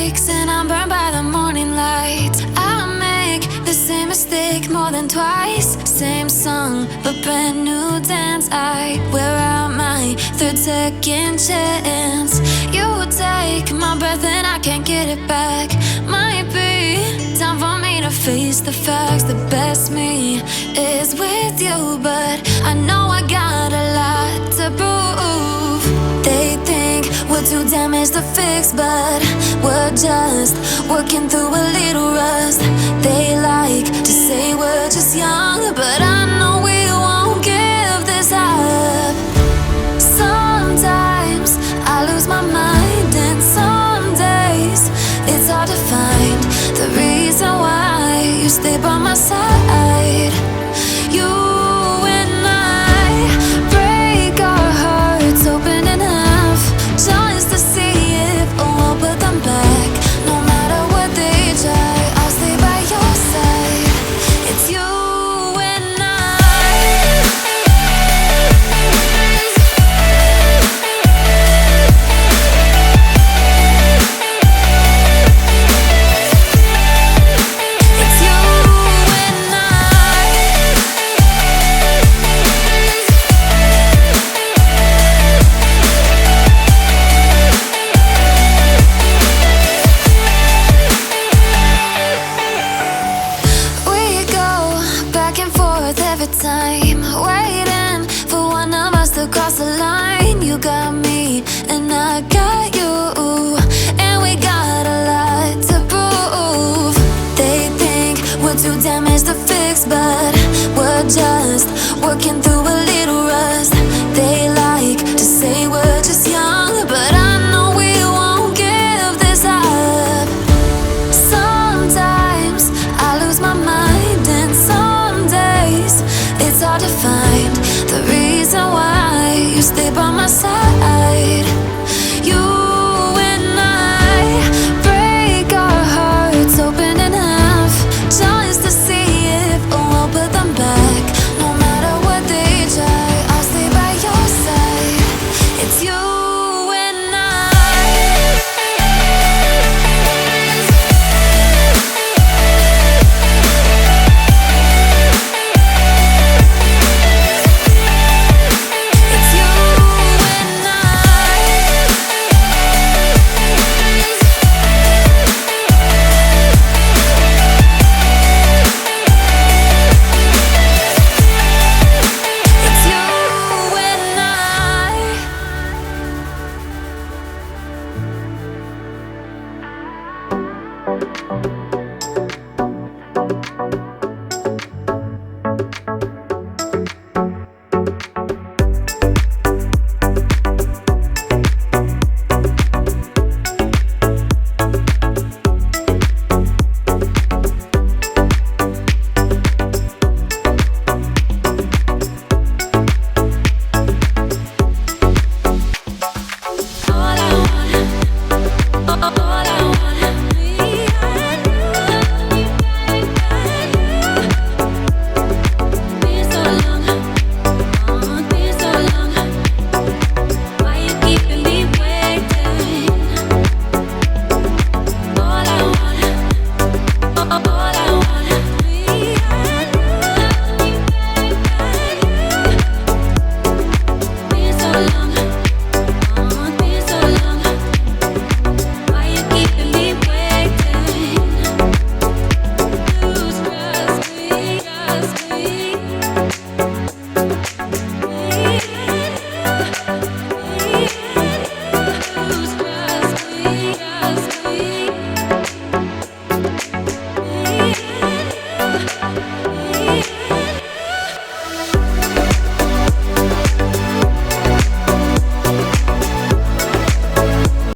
breaks and I'm burned by the morning light. I make the same mistake more than twice. Same song, but brand new dance. I wear out my third second chance. You take my breath and I can't get it back. Might be time for me to face the facts. The best me is with you, but I know I got a lot to prove. They think we're too damaged to fix, but we're just working through a little rust. They like to say we're just young, but